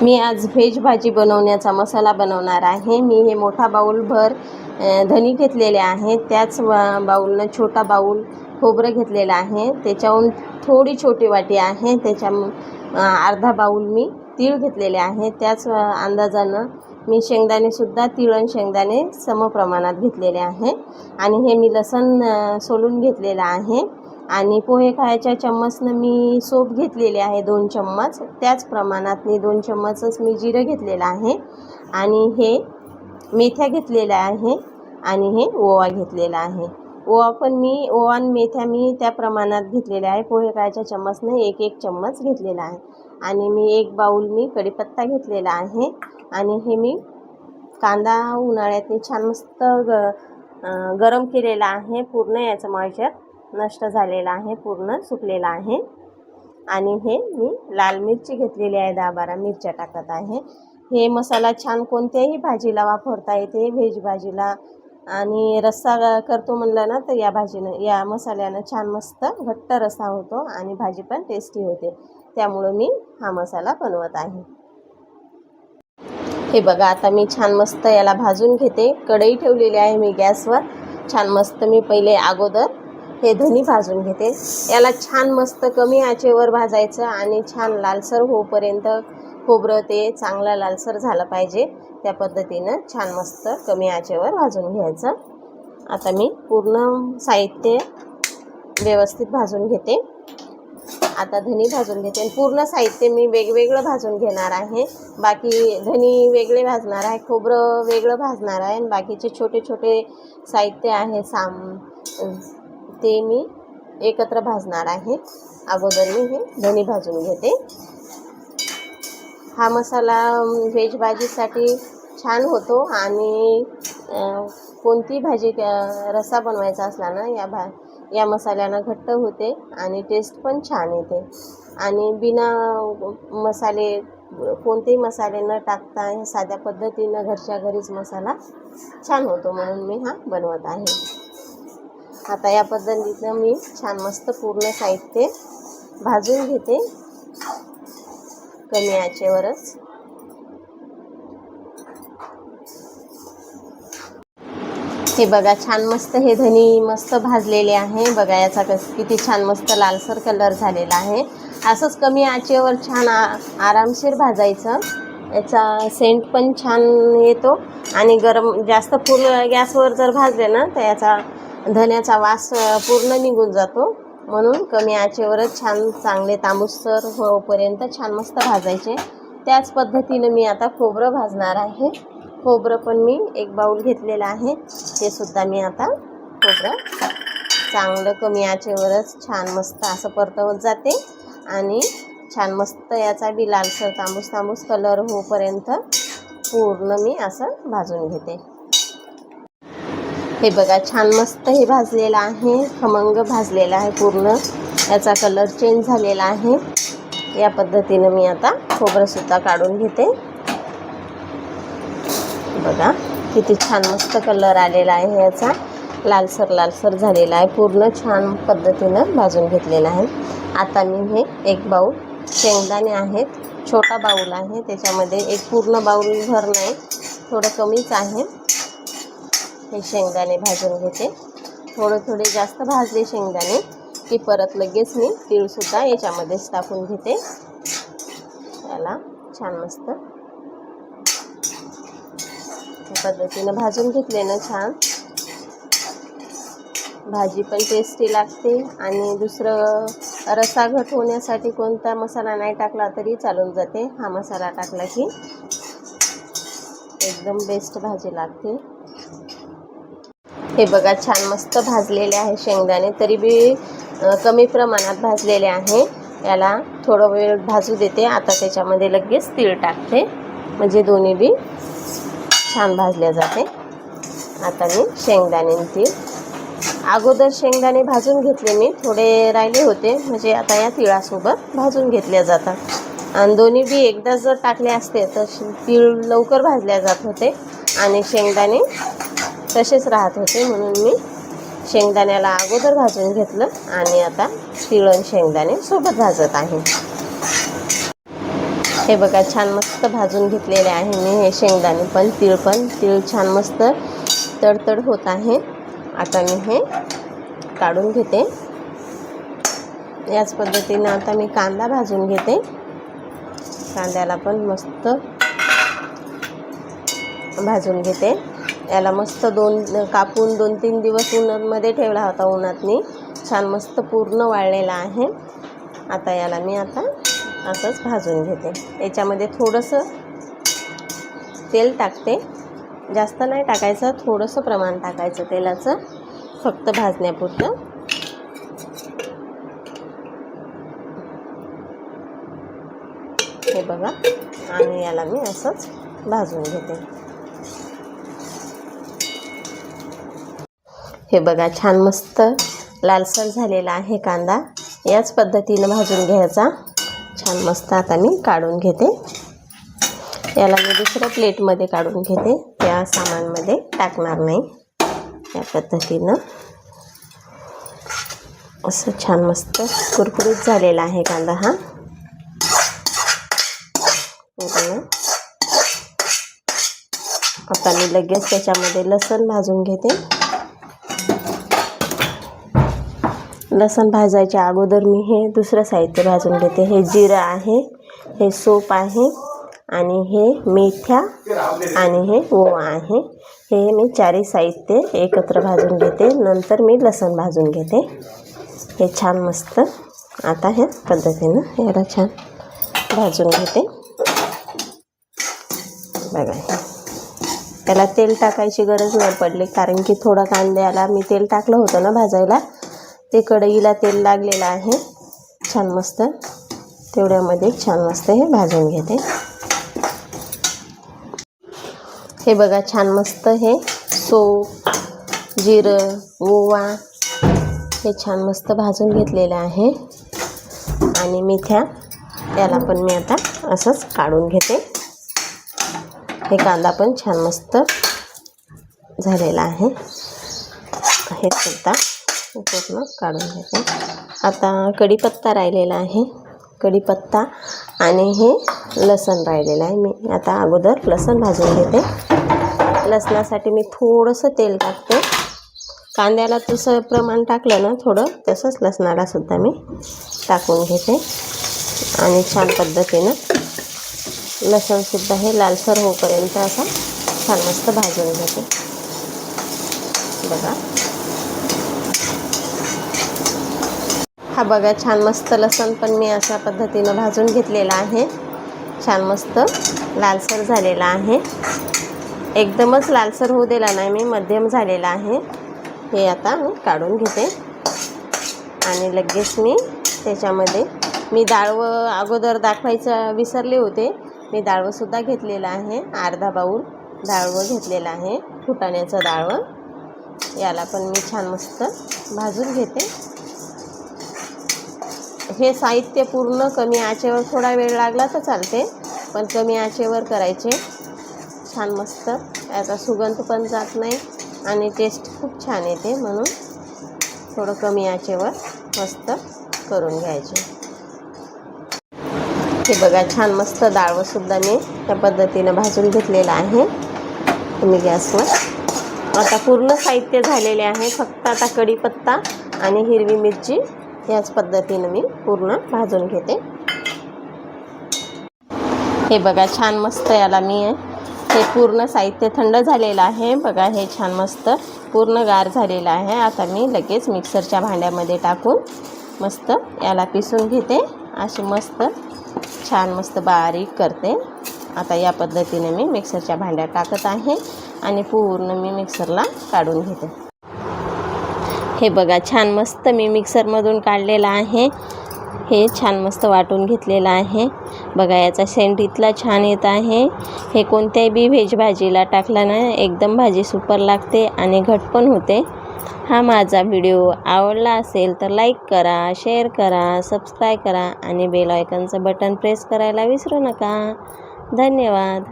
मी आज व्हेज भाजी बनवण्याचा मसाला बनवणार आहे। मी हे मोठा बाऊलभर धनी घेतलेले आहेत। त्याच बाऊलनं छोटा बाऊल खोबरं घेतलेलं आहे। त्याच्याहून थोडी छोटी वाटी आहे, त्याच्या अर्धा बाऊल मी तीळ घेतलेले आहे। त्याच अंदाजानं मी शेंगदाणेसुद्धा तीळ आणि शेंगदाणे समप्रमाणात घेतलेले आहे। आणि हे मी लसूण सोलून घेतलेलं आहे। आणि पोहे खायच्या चम्मचनं मी सोप घेतलेले आहे 2 चम्मच। त्याच प्रमाणात मी 2 चम्मचच मी जिरं घेतलेलं आहे। आणि हे मेथ्या घेतलेल्या आहे आणि हे ओवा घेतलेला आहे। ओवा आणि मेथ्या मी त्या प्रमाणात घेतलेल्या आहे। पोहे खायच्या चम्मचनं 1-1 चम्मच घेतलेला आहे। आणि मी 1 बाऊल मी कढीपत्ता घेतलेला आहे। आणि हे मी कांदा उन्हाळ्यात छान मस्त गरम केलेला आहे। पूर्ण याचं मॉइश्चर नष्ट झालेला आहे, पूर्ण सुकलेला आहे। आणि हे मी लाल मिरची घेतलेली आहे, 10-12 मिरच्या टाकत आहे। हे मसाला छान कोणत्याही भाजीला वापरता येते, व्हेज भाजीला। आणि रस्सा करतो म्हणलं ना तर या मसाल्यानं छान मस्त घट्ट रस्सा होतो आणि भाजी पण टेस्टी होते। त्यामुळे मी हा मसाला बनवत आहे। हे बघा, आता मी छान मस्त याला भाजून घेते। कढई ठेवलेली आहे मी गॅसवर। छान मस्त मी पहिले अगोदर हे धनी भाजून घेते। याला छान मस्त कमी आचेवर भाजायचं आणि छान लालसर होईपर्यंत खोबरं ते चांगलं लालसर झालं पाहिजे। त्या पद्धतीनं छान मस्त कमी आचेवर भाजून घ्यायचं। आता मी पूर्ण साहित्य व्यवस्थित भाजून घेते। आता धनी भाजून घेते। पूर्ण साहित्य मी वेगवेगळं भाजून घेणार आहे। बाकी धनी वेगळे भाजणार आहे, खोबरं वेगळं भाजणार आहे, आणि बाकीचे छोटे छोटे साहित्य आहे ते मी एकत्र भाजणार आहे। अगोदर मी हे धनी भाजून घेते। हा मसाला व्हेज भाजीसाठी छान होतो। आणि कोणती भाजी रस्सा बनवायचा असला ना या मसाल्यानं घट्ट होते आणि टेस्ट पण छान येते। आणि बिना मसाले कोणतेही मसाले न टाकता साध्या पद्धतीनं घरच्या घरीच मसाला छान होतो, म्हणून मी हा बनवत आहे। आता या पद्धतीनं मी छान मस्त पूर्ण साहित्य भाजून घेते कमी आचेवरच। हे बघा, छान मस्त हे धनी मस्त भाजलेले आहे। बघा याचा किती छान मस्त लालसर कलर झालेला आहे। असंच कमी आचेवर छान आरामशीर भाजायचं। याचा सेंट पण छान येतो आणि जास्त फुल गॅसवर जर भाजले ना तर याचा धन्याचा वास पूर्ण निघून जातो। म्हणून कमी आचेवरच छान चांगले तांबूसर होईपर्यंत छान मस्त भाजायचे। त्याच पद्धतीनं मी आता खोबरं भाजणार आहे। खोबरं पण मी 1 बाऊल घेतलेलं आहे। ते सुद्धा मी आता खोबरं चांगलं कमी आचेवरच छान मस्त असं परतवत जाते। आणि छान मस्त याचा बी लालसर तांबूस कलर होईपर्यंत पूर्ण मी असं भाजून घेते। हे बघा, छान मस्त हे भाजलेलं आहे, खमंग भाजलेलं आहे। पूर्ण याचा कलर चेंज झालेला आहे। या पद्धतीनं मी आता खोबरंसुद्धा काढून घेते। बघा किती छान मस्त कलर आलेला आहे, याचा लालसर झालेला आहे। पूर्ण छान पद्धतीनं भाजून घेतलेला आहे। आता मी हे 1 बाऊल शेंगदाणे आहेत, छोटा बाऊल आहे, त्याच्यामध्ये 1 पूर्ण बाऊल भर नाही, थोडं कमीच आहे। हे शेंगदाणे भाजून घेते। थोडे जास्त भाजले शेंगदाणे की परत लगेच मी तीळसुद्धा याच्यामध्येच टाकून घेते। याला छान मस्त पद्धतीनं भाजून घेतले ना छान भाजी पण टेस्टी लागते। आणि दुसरं रस्सा घट होण्यासाठी कोणता मसाला नाही टाकला तरी चालून जाते। हा मसाला टाकला की एकदम बेस्ट भाजी लागते। हे बघा, छान मस्त भाजलेले आहे शेंगदाणे, तरी बी कमी प्रमाणात भाजलेले आहे। याला थोडं वेळ भाजू देते। आता त्याच्यामध्ये लगेच तीळ टाकते, म्हणजे दोन्ही बी छान भाजले जाते। आता मी शेंगदाणे तीळ अगोदर शेंगदाणे भाजून घेतले, मी थोडे राहिले होते, म्हणजे आता या तिळासोबत भाजून घेतल्या जातात। आणि दोन्ही बी एकदा जर टाकले असते तर तीळ लवकर भाजल्या जात होते आणि शेंगदाणे तसेच राहत होते। म्हणून मी शेंगदाण्याला अगोदर भाजून घेतलं आणि आता तीळ आणि शेंगदाणे सोबत भाजत आहे। हे बघा छान मस्त भाजून घेतलेले आहे मी हे शेंगदाणे पण तीळ छान मस्त तडतड होत आहे. आता मी हे काढून घेते. याच पद्धतीने आता मी कांदा भाजून घेते. कांद्याला पण मस्त भाजून घेते. याला मस्त कापून 2-3 दिवस उन्हामध्ये ठेवला होता. उन्हातनी छान मस्त पूर्ण वाळलेला आहे. आता याला मी असंच भाजून घेते. याच्यामध्ये थोडंसं तेल टाकते. जास्त नाही टाकायचं, थोडंसं प्रमाण टाकायचं तेलाचं फक्त भाजण्यापुरतं. हे बघा आणि याला मी असंच भाजून घेते. हे बघा छान मस्त लालसर झालेला आहे कांदा. याच पद्धतीनं भाजून घ्यायचा छान मस्त. आता मी काढून घेते. याला मी दुसऱ्या प्लेटमध्ये काढून घेते. त्या सामानमध्ये टाकणार नाही. या पद्धतीनं असं छान मस्त कुरकुरीत झालेला आहे कांदा हा पूर्ण. आता मी लगेच त्याच्यामध्ये लसूण भाजून घेते. लसूण भाजायच्या अगोदर मी हे दुसरं साहित्य भाजून घेते. हे जिरं आहे, हे सोप आहे आणि हे मेथ्या आणि हे ओवा आहे. हे मी 4 साहित्य एकत्र भाजून घेते. नंतर मी लसूण भाजून घेते. हे छान मस्त आता ह्या पद्धतीनं याला छान भाजून घेते. बघा त्याला तेल टाकायची गरज नाही पडली, कारण की थोडं कांद्याला मी तेल टाकलं होतं ना भाजायला. ते कढईला तेल लागलेलं आहे छान मस्त. तेवढ्यामध्ये छान मस्त हे भाजून घेते. हे बघा छान मस्त हे सोप, जिरं, ओवा हे छान मस्त भाजून घेतलेलं आहे. आणि मेथ्या याला पण मी आता असंच काढून घेते. हे कांदा पण छान मस्त झालेला आहे. हे सुद्धा पूर्ण काढून घेते. आता कढीपत्ता राहिलेला आहे. कढीपत्ता आणि हे लसूण राहिलेलं आहे. मी आता अगोदर लसूण भाजून घेते. लसणासाठी मी थोडंसं तेल टाकते. कांद्याला तसं प्रमाण टाकलं ना थोडं, तसंच लसणाला सुद्धा मी टाकून घेते. आणि छान पद्धतीनं लसूणसुद्धा हे लालसर होईपर्यंत असा छान मस्त भाजून घेते. बघा हा बघा छान मस्त लसूण पण मी अशा पद्धतीनं भाजून घेतलेला आहे. छान मस्त लालसर झालेला आहे. एकदमच लालसर होऊ दिला नाही मी, मध्यम झालेला आहे. हे आता मी काढून घेते. आणि लगेच मी त्याच्यामध्ये मी डाळवं अगोदर दाखवायचं विसरले होते. मी डाळवंसुद्धा घेतलेलं आहे. अर्धा बाऊल डाळवं घेतलेलं आहे, फुटाण्याचं डाळवं. याला पण मी छान मस्त भाजून घेते. हे साहित्य पूर्ण कमी आचेवर, थोडा वेळ लागला तर चालते पण कमी आचेवर करायचे. छान मस्त याचा सुगंध पण जात नाही आणि टेस्ट खूप छान येते. म्हणून थोडं कमी आचेवर मस्त करून घ्यायचे. हे बघा छान मस्त डाळवंसुद्धा मी त्या पद्धतीनं भाजून घेतलेलं आहे. मी गॅसवर आता पूर्ण साहित्य झालेले आहे. फक्त आता कढीपत्ता आणि हिरवी मिरची याच पद्धतीनं मी पूर्ण भाजून घेते. हे बघा छान मस्त याला मी हे पूर्ण साहित्य थंड झालेलं आहे. बघा हे छान मस्त पूर्ण गार झालेलं आहे. आता मी लगेच मिक्सरच्या भांड्यामध्ये टाकून मस्त याला पिसून घेते. अशी मस्त छान मस्त बारीक करते. आता या पद्धतीने मी मिक्सरच्या भांड्यात टाकत आहे आणि पूर्ण मी मिक्सरला काढून घेते. हे बघा छान मस्त मी मिक्सरमधून काढलेलं आहे. हे छान मस्त वाटून घेतलेलं आहे. बघा याचा सेंट इतका छान येत आहे. हे कोणत्याही बी व्हेज भाजीला टाकला ना एकदम भाजी सुपर लागते आणि घट पण होते. हा माझा व्हिडिओ आवडला असेल तर लाईक करा, शेअर करा, सबस्क्राईब करा आणि बेल आयकॉनचं बटन प्रेस करायला विसरू नका. धन्यवाद.